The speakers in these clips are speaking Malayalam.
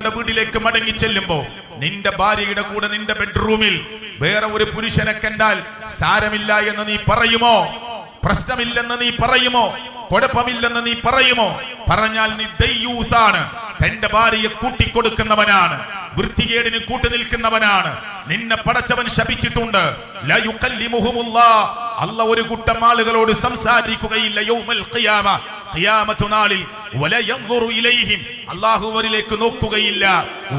നിന്റെ വീട്ടിലേക്ക് മടങ്ങി ചെല്ലുമ്പോ നിന്റെ ഭാര്യയുടെ കൂടെ നിന്റെ ബെഡ്റൂമിൽ വേറെ ഒരു പുരുഷനെ കണ്ടാൽ സാരമില്ല എന്ന് നീ പറയുമോ? പ്രശ്നമില്ലെന്ന് നീ പറയുമോ? കുഴപ്പമില്ലെന്ന് നീ പറയുമോ? പറഞ്ഞാൽ നീ ദയ്യൂസാണ്, തന്റെ ഭാര്യയെ കൂട്ടിക്കൊടുക്കുന്നവനാണ്, വൃത്തികേടിന് കൂട്ടുനിൽക്കുന്നവനാണ്. നിന്നെ പടച്ചവൻ ശപിച്ചിട്ടുണ്ട്. അല്ല ഒരു കൂട്ടം ആളുകളോട് സംസാരിക്കുകയില്ല യൗമൽ ഖിയാമ, ഖിയാമത്ത് നാളിൽ. വലാ യൻദുറു ഇലൈഹിം, അല്ലാഹു അവരിലേക്ക് നോക്കുകയില്ല.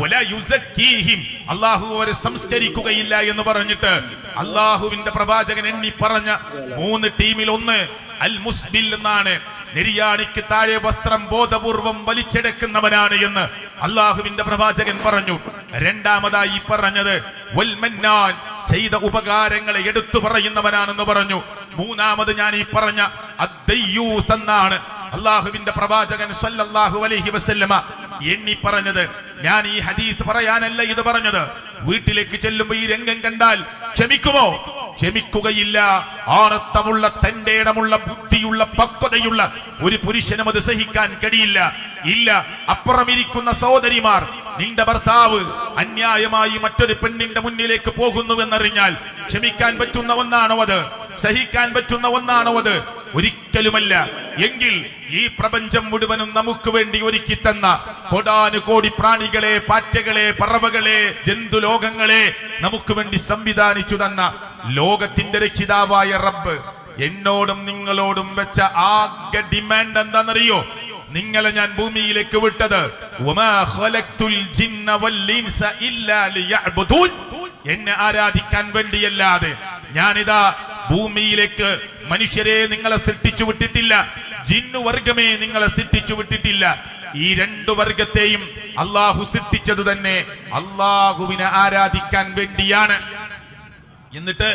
വലാ യുസക്കീഹിം, അല്ലാഹു അവരെ സംസ്കരിക്കുകയില്ല എന്ന് പറഞ്ഞിട്ട് അല്ലാഹുവിന്റെ പ്രവാചകൻ എണ്ണി പറഞ്ഞ 3 ടീമിൽ ഒന്ന് അൽ മുസ്ബിൽ എന്നാണ്. നെരിയാണിക്ക് താഴെ വസ്ത്രം ബോധപൂർവം വലിച്ചെടുക്കുന്നവനാണ് എന്ന് അള്ളാഹുവിന്റെ പ്രവാചകൻ പറഞ്ഞു. രണ്ടാമതായി പറഞ്ഞത് വൽ മന്നാൻ, ചെയ്ത ഉപകാരങ്ങളെ എടുത്തു പറയുന്നവനാണെന്ന് പറഞ്ഞു. മൂന്നാമത് ഞാൻ ഈ പറഞ്ഞ അദ്ദയ്യൂസ് എന്നാണ് അള്ളാഹുവിന്റെ പ്രവാചകൻ സല്ലല്ലാഹു അലൈഹി വസല്ലമ എണ്ണി പറഞ്ഞത്. ഞാൻ ഈ ഹദീസ് പറയാനല്ല ഇത് പറഞ്ഞത്. വീട്ടിലേക്ക് ചെല്ലുമ്പോ ഈ രംഗം കണ്ടാൽ ക്ഷമിക്കുമോ? ക്ഷമിക്കുകയില്ല. ആണത്തമുള്ള, തന്റെ ഇടമുള്ള, ബുദ്ധിയുള്ള, പക്വതയുള്ള ഒരു പുരുഷനും അത് സഹിക്കാൻ കഴിയില്ല. ഇല്ല. അപ്പുറമിരിക്കുന്ന സഹോദരിമാർ, നിന്റെ ഭർത്താവ് അന്യായമായി മറ്റൊരു പെണ്ണിന്റെ മുന്നിലേക്ക് പോകുന്നുവെന്നറിഞ്ഞാൽ ക്ഷമിക്കാൻ പറ്റുന്ന ഒന്നാണോ അത്? സഹിക്കാൻ പറ്റുന്ന ഒന്നാണോ അത്? ഒരിക്കലുമല്ല. എങ്കിൽ ഈ പ്രപഞ്ചം മുഴുവനും നമുക്ക് വേണ്ടി ഒരുക്കി തന്ന കോടാനുകോടി പ്രാണികളെ, പാറ്റകളെ, പറവകളെ, ജന്തുലോകങ്ങളെ നമുക്ക് വേണ്ടി സംവിധാനിച്ചു തന്ന ലോകത്തിന്റെ രക്ഷിതാവായ റബ്ബ് എന്നോടും നിങ്ങളോടും വെച്ച ആകെ ഡിമാൻഡ് എന്താണെന്നറിയോ? നിങ്ങളെ ഞാൻ ഭൂമിയിലേക്ക് വിട്ടത് എന്നെ ആരാധിക്കാൻ വേണ്ടിയല്ലാതെ. ഞാനിതാ ഭൂമിയിലേക്ക് മനുഷ്യരെ നിങ്ങളെ സൃഷ്ടിച്ചു വിട്ടിട്ടില്ല, ജിന്നുവർഗമേ നിങ്ങളെ സൃഷ്ടിച്ചു വിട്ടിട്ടില്ല. ഈ 2 വർഗത്തെയും അള്ളാഹു സൃഷ്ടിച്ചത് തന്നെ അള്ളാഹുവിനെ ആരാധിക്കാൻ വേണ്ടിയാണ്. എന്നിട്ട്